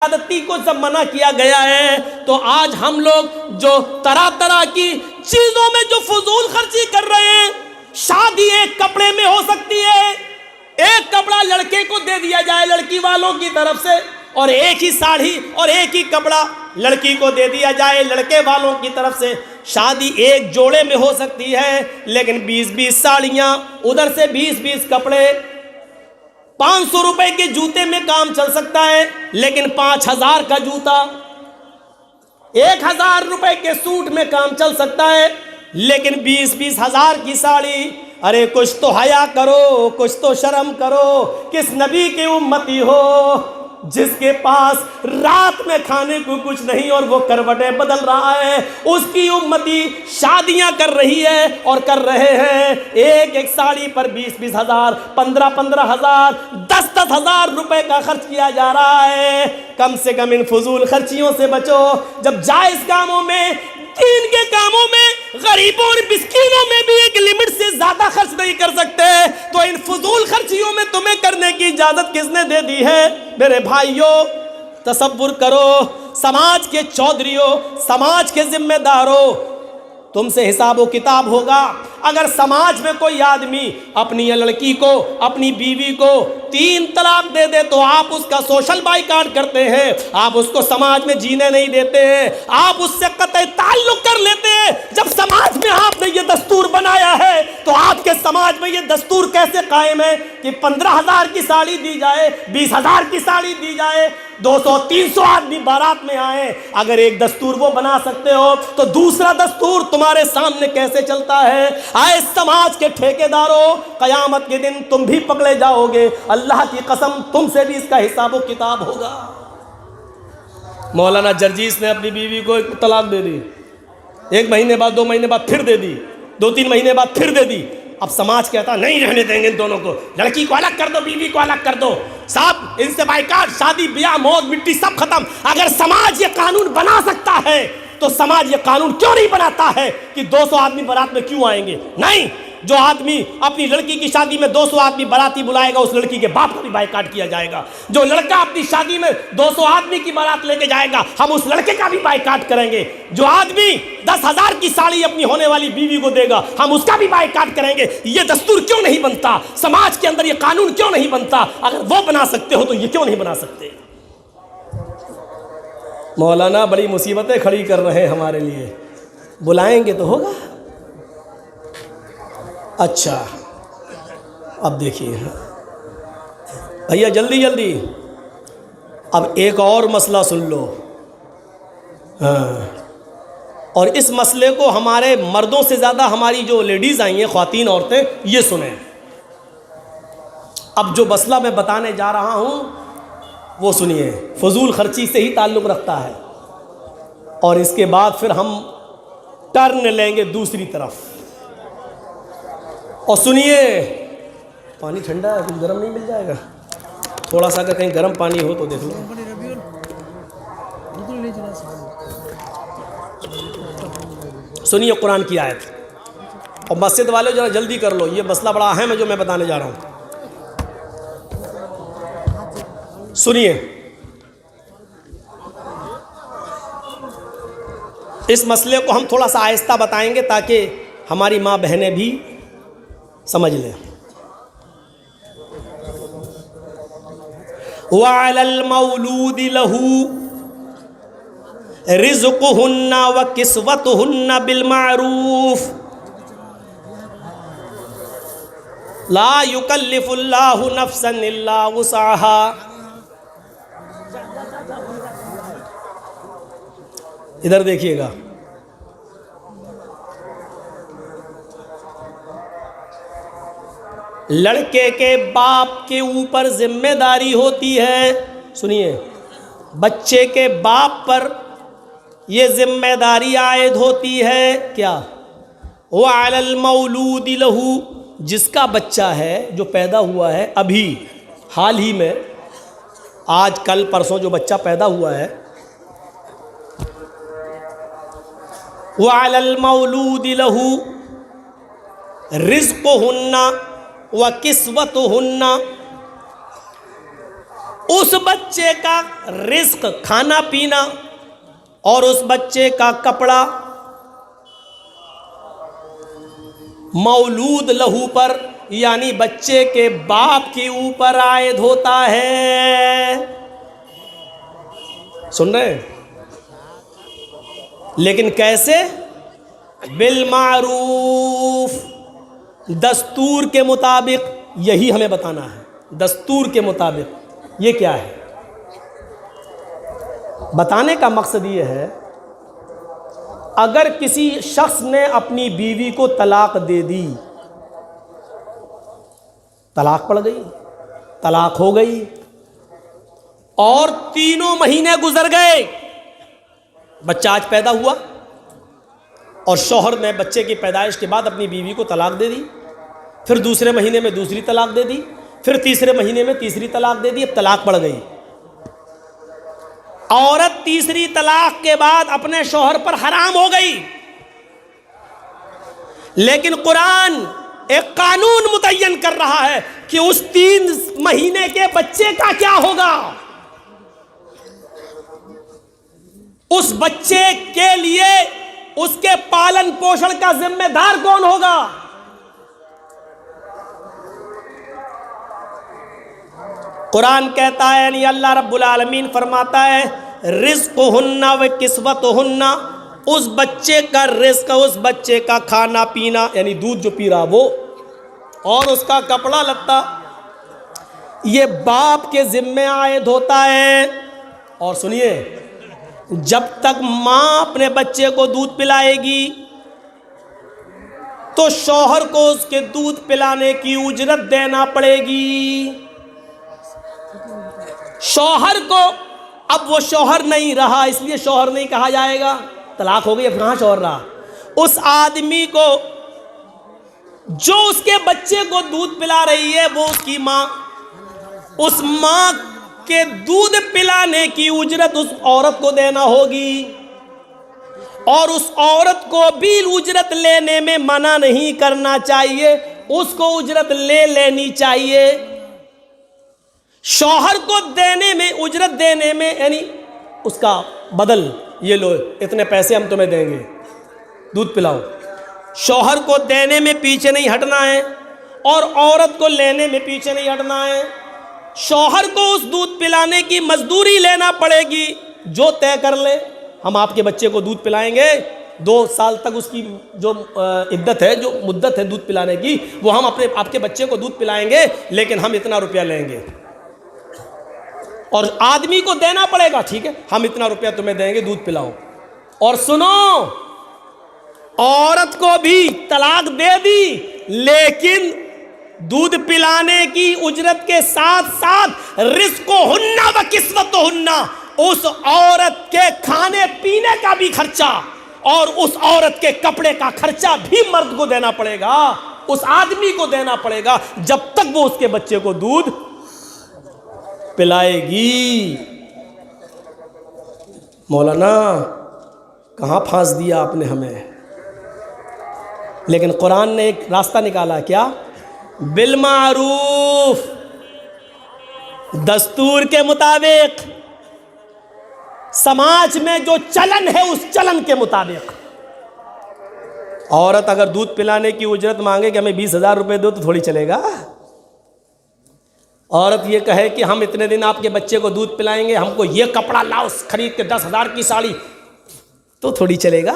आदती को जब मना किया गया है तो आज हम लोग जो तरह तरह की चीजों में जो फजूल खर्ची कर रहे हैं। शादी एक कपड़े में हो सकती है, एक कपड़ा लड़के को दे दिया जाए लड़की वालों की तरफ से, और एक ही साड़ी और एक ही कपड़ा लड़की को दे दिया जाए लड़के वालों की तरफ से। शादी एक जोड़े में हो सकती है, लेकिन 20-20 साड़ियां, उधर से 20-20 कपड़े। 500 रुपए के जूते में काम चल सकता है, लेकिन 5000 का जूता, 1000 रुपए के सूट में काम चल सकता है, लेकिन 20-20 हजार की साड़ी। अरे कुछ तो हया करो, कुछ तो शर्म करो। किस नबी की उम्मती हो जिसके पास रात में खाने को कुछ नहीं और वो करवटें बदल रहा है? उसकी उम्मती शादियां कर रही है और कर रहे हैं, एक एक साड़ी पर 20-20 हजार, 15-15 हजार, 10-10 हजार रुपए का खर्च किया जा रहा है। कम से कम इन फजूल खर्चियों से बचो। जब जायज कामों में, दीन के कामों में, गरीबों और मिस्कीनों में भी एक लिमिट से ज्यादा खर्च नहीं कर सकते, तो इन फजूल खर्चियों में तुम्हें करने की इजाजत किसने दे दी है? मेरे भाइयों, तसव्वुर करो, समाज के चौधरियों, समाज के जिम्मेदारों, तुमसे हिसाब व किताब होगा। अगर समाज में कोई आदमी अपनी लड़की को, अपनी बीवी को 3 तलाक दे दे तो आप उसका सोशल बाइकाट करते हैं, आप उसको समाज में जीने नहीं देते हैं, आप उससे कतई ताल्लुक कर लेते हैं। जब समाज में आपने ये दस्तूर बनाया है तो आपके समाज में ये दस्तूर कैसे कायम है कि 15,000 की साड़ी दी जाए, 20,000 की साड़ी दी जाए, 200-300 आदमी बारात में आए? अगर एक दस्तूर वो बना सकते हो तो दूसरा दस्तूर तुम्हारे सामने कैसे चलता है? आए समाज के ठेकेदारों, कयामत के दिन तुम भी पकड़े जाओगे। अल्लाह की कसम, तुमसे भी इसका हिसाब व किताब होगा। मौलाना जर्जीस ने अपनी बीवी को एक तलाक दे दी, 1 महीने बाद, 2 महीने बाद फिर दे दी, 2-3 महीने बाद फिर दे दी। अब समाज कहता नहीं रहने देंगे इन दोनों को, लड़की को अलग कर दो, बीवी को अलग कर दो, साहब इनसे बाइकाट, शादी ब्याह मौत मिट्टी सब खत्म। अगर समाज ये कानून बना सकता है तो समाज ये कानून क्यों नहीं बनाता है कि 200 आदमी बारात में क्यों आएंगे? नहीं, जो आदमी अपनी लड़की की शादी में 200 आदमी बाराती बुलाएगा उस लड़की के बाप को भी बाइकाट किया जाएगा। जो लड़का अपनी शादी में 200 आदमी की बारात लेके जाएगा, हम उस लड़के का भी बाइकाट करेंगे। जो आदमी 10,000 की साड़ी अपनी होने वाली बीवी को देगा, हम उसका भी बाइकाट करेंगे। ये दस्तूर क्यों नहीं बनता? समाज के अंदर ये कानून क्यों नहीं बनता? अगर वो बना सकते हो तो ये क्यों नहीं बना सकते? मौलाना बड़ी मुसीबतें खड़ी कर रहे हैं हमारे लिए, बुलाएंगे तो होगा। अच्छा, अब देखिए भैया, जल्दी जल्दी अब एक और मसला सुन लो। हाँ, और इस मसले को हमारे मर्दों से ज़्यादा हमारी जो लेडीज़ आई हैं, ख्वातीन औरतें, ये सुने। अब जो मसला मैं बताने जा रहा हूँ वो सुनिए, फजूल खर्ची से ही ताल्लुक़ रखता है, और इसके बाद फिर हम टर्न लेंगे दूसरी तरफ। और सुनिए, पानी ठंडा है, कुछ गर्म नहीं मिल जाएगा? थोड़ा सा अगर कहीं गर्म पानी हो तो देख लो। सुनिए कुरान की आयत, और मस्जिद वाले जरा जल्दी कर लो, ये मसला बड़ा अहम है जो मैं बताने जा रहा हूँ। सुनिए, इस मसले को हम थोड़ा सा आहिस्ता बताएंगे ताकि हमारी माँ बहनें भी समझ लें। वअलल मौलूदि लहू रिज़्क़ुहुन्ना व किस्वतुहुन्ना बिल मारूफ ला युकल्लिफुल्लाहु नफ्सन इल्ला वुसअहा। इधर देखिएगा, लड़के के बाप के ऊपर जिम्मेदारी होती है। सुनिए, बच्चे के बाप पर यह जिम्मेदारी आयद होती है क्या? वो अलल मौलूद लहू, जिसका बच्चा है, जो पैदा हुआ है अभी हाल ही में, आज कल परसों जो बच्चा पैदा हुआ है, वो अलल मौलूद लहू रिज़्क़ुहुन्ना व किस्वतुहुन्ना, उस बच्चे का रिस्क खाना पीना और उस बच्चे का कपड़ा मौलूद लहू पर यानी बच्चे के बाप के ऊपर आयद होता है। सुन रहे हैं? लेकिन कैसे? बिल मारूफ, दस्तूर के मुताबिक। यही हमें बताना है, दस्तूर के मुताबिक। ये क्या है? बताने का मकसद ये है, अगर किसी शख्स ने अपनी बीवी को तलाक दे दी, तलाक पड़ गई, तलाक हो गई, और 3 महीने गुजर गए, बच्चा आज पैदा हुआ और शौहर ने बच्चे की पैदाइश के बाद अपनी बीवी को तलाक दे दी, फिर दूसरे महीने में दूसरी तलाक दे दी, फिर तीसरे महीने में तीसरी तलाक दे दी। अब तलाक पड़ गई। औरत तीसरी तलाक के बाद अपने शौहर पर हराम हो गई। लेकिन कुरान एक कानून मुतय्यन कर रहा है कि उस 3 महीने के बच्चे का क्या होगा। उस बच्चे के लिए उसके पालन पोषण का जिम्मेदार कौन होगा? कुरान कहता है, यानी अल्लाह रब्बुल आलमीन फरमाता है, रिज़्क़ुहुन्ना व किस्वतुहुन्ना, उस बच्चे का रिस्क, उस बच्चे का खाना पीना यानी दूध जो पी रहा वो, और उसका कपड़ा लत्ता, ये बाप के जिम्मे आयद होता है। और सुनिए, जब तक माँ अपने बच्चे को दूध पिलाएगी तो शौहर को उसके दूध पिलाने की उजरत देना पड़ेगी। शौहर को, अब वो शौहर नहीं रहा इसलिए शौहर नहीं कहा जाएगा, तलाक हो गई, अब कहाँ शौहर रहा। उस आदमी को जो उसके बच्चे को दूध पिला रही है वो उसकी माँ, उस माँ के दूध पिलाने की उजरत उस औरत को देना होगी, और उस औरत को भी उजरत लेने में मना नहीं करना चाहिए, उसको उजरत ले लेनी चाहिए। शौहर को देने में, उजरत देने में, यानी उसका बदल, ये लो इतने पैसे हम तुम्हें देंगे, दूध पिलाओ। शौहर को देने में पीछे नहीं हटना है और औरत को लेने में पीछे नहीं हटना है। शौहर को उस दूध पिलाने की मजदूरी लेना पड़ेगी जो तय कर ले, हम आपके बच्चे को दूध पिलाएंगे, 2 साल तक उसकी जो इद्दत है, जो मुद्दत है दूध पिलाने की, वो हम आपके बच्चे को दूध पिलाएंगे, लेकिन हम इतना रुपया लेंगे। और आदमी को देना पड़ेगा, ठीक है हम इतना रुपया तुम्हें देंगे, दूध पिलाओ। और सुनो, औरत को भी तलाक दे दी, लेकिन दूध पिलाने की उजरत के साथ साथ रिज़्क़ुहुन्ना व किस्वतुहुन्ना, उस औरत के खाने पीने का भी खर्चा और उस औरत के कपड़े का खर्चा भी मर्द को देना पड़ेगा, उस आदमी को देना पड़ेगा, जब तक वो उसके बच्चे को दूध पिलाएगी। मौलाना कहाँ फांस दिया आपने हमें। लेकिन कुरान ने एक रास्ता निकाला, क्या? बिल मारूफ, दस्तूर के मुताबिक, समाज में जो चलन है उस चलन के मुताबिक। औरत अगर दूध पिलाने की उजरत मांगे कि हमें 20,000 रुपए दो तो थोड़ी चलेगा। औरत ये कहे कि हम इतने दिन आपके बच्चे को दूध पिलाएंगे, हमको ये कपड़ा लाओ खरीद के 10,000 की साड़ी, तो थोड़ी चलेगा।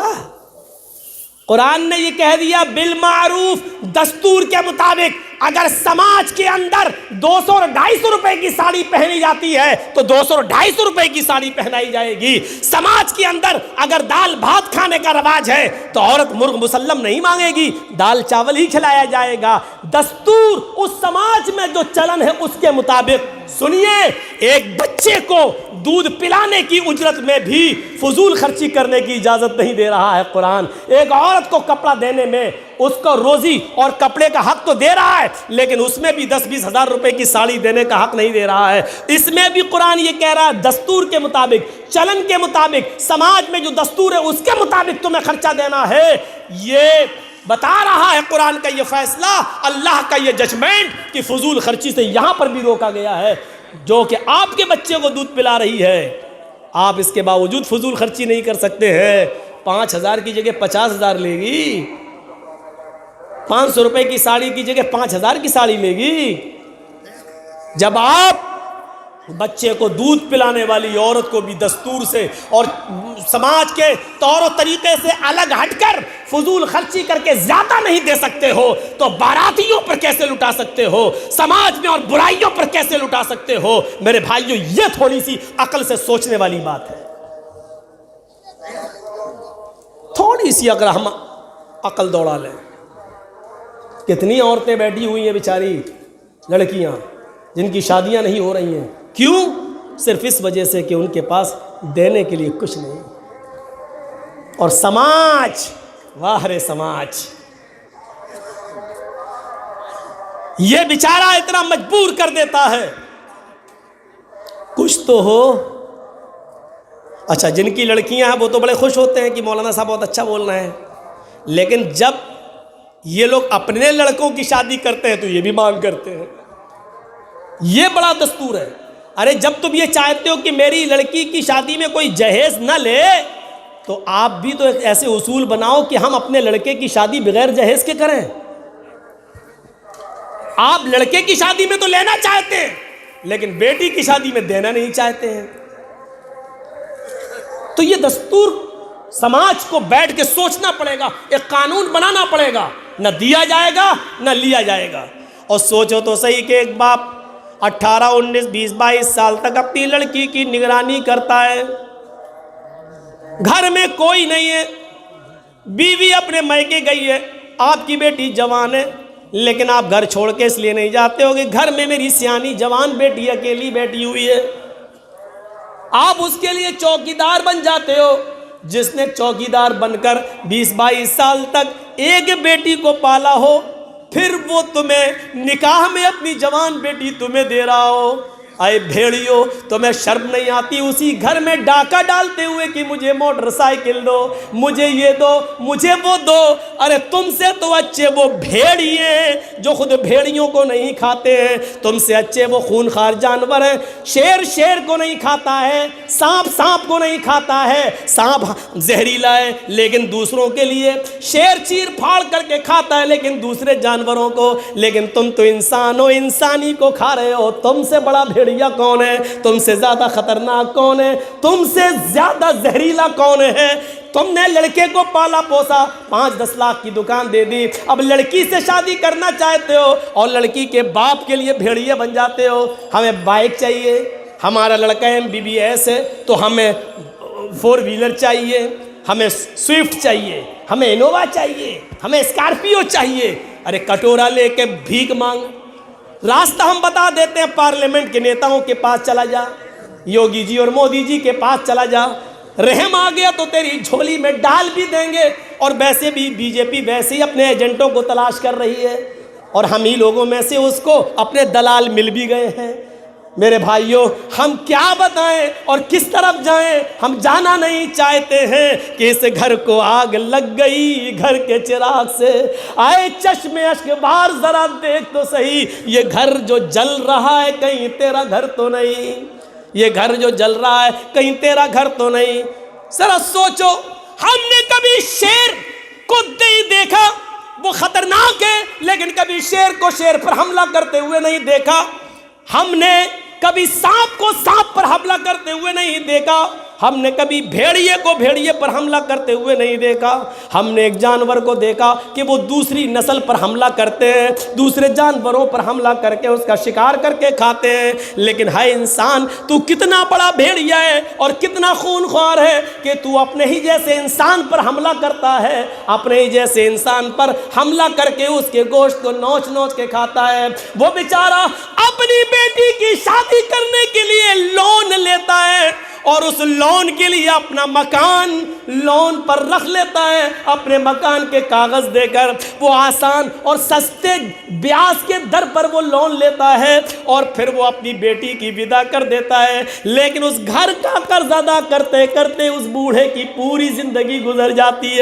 कुरान ने ये कह दिया बिल मारूफ, दस्तूर के मुताबिक। अगर समाज के अंदर 200 और 250 रुपए की साड़ी पहनी जाती है तो 200 और 250 रुपए की साड़ी पहनाई जाएगी। समाज के अंदर अगर दाल भात खाने का रवाज है तो औरत मुर्ग मुसल्लम नहीं मांगेगी, दाल चावल ही खिलाया जाएगा। दस्तूर उस समाज में जो चलन है उसके मुताबिक। सुनिए, एक बच्चे को दूध पिलाने की उजरत में भी फजूल खर्ची करने की इजाजत नहीं दे रहा है कुरान। एक औरत को कपड़ा देने में उसको रोजी और कपड़े का हक तो दे रहा है, लेकिन उसमें भी 10-20 हजार रुपए की साड़ी देने का हक नहीं दे रहा है। इसमें भी कुरान ये कह रहा है दस्तूर के मुताबिक, चलन के मुताबिक, समाज में जो दस्तूर है उसके मुताबिक तुम्हें खर्चा देना है। ये बता रहा है कुरान का ये फैसला, अल्लाह का ये जजमेंट कि फजूल खर्ची से यहां पर भी रोका गया है। जो कि आपके बच्चे को दूध पिला रही है, आप इसके बावजूद फजूल खर्ची नहीं कर सकते हैं। 5,000 की जगह 50,000 लेगी, 500 रुपए की साड़ी की जगह 5,000 की साड़ी लेगी। जब आप बच्चे को दूध पिलाने वाली औरत को भी दस्तूर से और समाज के तौर तरीके से अलग हटकर फजूल खर्ची करके ज्यादा नहीं दे सकते हो, तो बारातियों पर कैसे लुटा सकते हो, समाज में और बुराइयों पर कैसे लुटा सकते हो? मेरे भाइयों, ये थोड़ी सी अकल से सोचने वाली बात है। थोड़ी सी अगर हम अकल दौड़ा लें। कितनी औरतें बैठी हुई हैं बेचारी, लड़कियां जिनकी शादियां नहीं हो रही हैं। क्यों? सिर्फ इस वजह से कि उनके पास देने के लिए कुछ नहीं। और समाज, वाह रे समाज, ये बेचारा इतना मजबूर कर देता है। कुछ तो हो। अच्छा, जिनकी लड़कियां हैं वो तो बड़े खुश होते हैं कि मौलाना साहब बहुत अच्छा बोल रहे हैं, लेकिन जब ये लोग अपने लड़कों की शादी करते हैं तो ये भी मांग करते हैं। ये बड़ा दस्तूर है। अरे जब तुम ये चाहते हो कि मेरी लड़की की शादी में कोई जहेज न ले, तो आप भी तो ऐसे उसूल बनाओ कि हम अपने लड़के की शादी बगैर जहेज के करें। आप लड़के की शादी में तो लेना चाहते हैं, लेकिन बेटी की शादी में देना नहीं चाहते हैं। तो ये दस्तूर समाज को बैठ के सोचना पड़ेगा, एक कानून बनाना पड़ेगा। न दिया जाएगा न लिया जाएगा। और सोचो तो सही कि एक बाप 18, 19, 20, 22 साल तक अपनी लड़की की निगरानी करता है, घर में कोई नहीं है, बीवी अपने मायके गई है, आपकी बेटी जवान है, लेकिन आप घर छोड़ के इसलिए नहीं जाते हो कि घर में मेरी सियानी जवान बेटी अकेली बैठी हुई है। आप उसके लिए चौकीदार बन जाते हो। जिसने चौकीदार बनकर 20-22 साल तक एक बेटी को पाला हो, फिर वो तुम्हें निकाह में अपनी जवान बेटी तुम्हें दे रहा हो। आए भेड़ियो, तुम्हें शर्म नहीं आती उसी घर में डाका डालते हुए कि मुझे मोटरसाइकिल दो, मुझे ये दो, मुझे वो दो। अरे तुमसे तो अच्छे वो भेड़िए जो खुद भेड़ियों को नहीं खाते हैं, तुमसे अच्छे वो खूनखार जानवर हैं। शेर शेर को नहीं खाता है, सांप सांप को नहीं खाता है। सांप जहरीला है लेकिन दूसरों के लिए, शेर चीर फाड़ करके खाता है लेकिन दूसरे जानवरों को, लेकिन तुम तो इंसान हो, इंसानी को खा रहे हो। तुमसे बड़ा भेड़िया कौन है? तुमसे ज्यादा खतरनाक कौन है? तुमसे ज्यादा जहरीला कौन है? तुमने लड़के को पाला पोसा, 5-10 लाख की दुकान दे दी, अब लड़की से शादी करना चाहते हो और लड़की के बाप के लिए भेड़िए बन जाते हो। हमें बाइक चाहिए, हमारा लड़का MBBS है तो हमें 4 व्हीलर चाहिए, हमें स्विफ्ट चाहिए, हमें इनोवा चाहिए, हमें स्कॉर्पियो चाहिए। अरे कटोरा लेके भीख मांग। रास्ता हम बता देते हैं, पार्लियामेंट के नेताओं के पास चला जा, योगी जी और मोदी जी के पास चला जा, रहम आ गया तो तेरी झोली में डाल भी देंगे। और वैसे भी बीजेपी वैसे ही अपने एजेंटों को तलाश कर रही है और हम ही लोगों में से उसको अपने दलाल मिल भी गए हैं। मेरे भाइयों, हम क्या बताएं और किस तरफ जाएं? हम जाना नहीं चाहते हैं कि इस घर को आग लग गई घर के चिराग से। आए चश्मे अश्क बार जरा देख तो सही, ये घर जो जल रहा है कहीं तेरा घर तो नहीं, ये घर जो जल रहा है कहीं तेरा घर तो नहीं। जरा सोचो, हमने कभी शेर को नहीं देखा, वो खतरनाक है, लेकिन कभी शेर को शेर पर हमला करते हुए नहीं देखा। हमने कभी सांप को सांप पर हमला करते हुए नहीं देखा। हमने कभी भेड़िए को भेड़िए पर हमला करते हुए नहीं देखा। हमने एक जानवर को देखा कि वो दूसरी नस्ल पर हमला करते हैं, दूसरे जानवरों पर हमला करके उसका शिकार करके खाते हैं। लेकिन है इंसान, तू कितना बड़ा भेड़िया है और कितना खूनख्वार है कि तू अपने ही जैसे इंसान पर हमला करता है, अपने ही जैसे इंसान पर हमला करके उसके गोश्त को नोच नोच के खाता है। वो बेचारा अपनी बेटी की शादी करने के लिए लोन लेता है और उस लोन के लिए अपना मकान लोन पर रख लेता है। अपने मकान के कागज देकर वो आसान और सस्ते ब्याज के दर पर वो लोन लेता है और फिर वो अपनी बेटी की विदा कर देता है। लेकिन उस घर का कर्ज अदा करते करते उस बूढ़े की पूरी जिंदगी गुजर जाती है।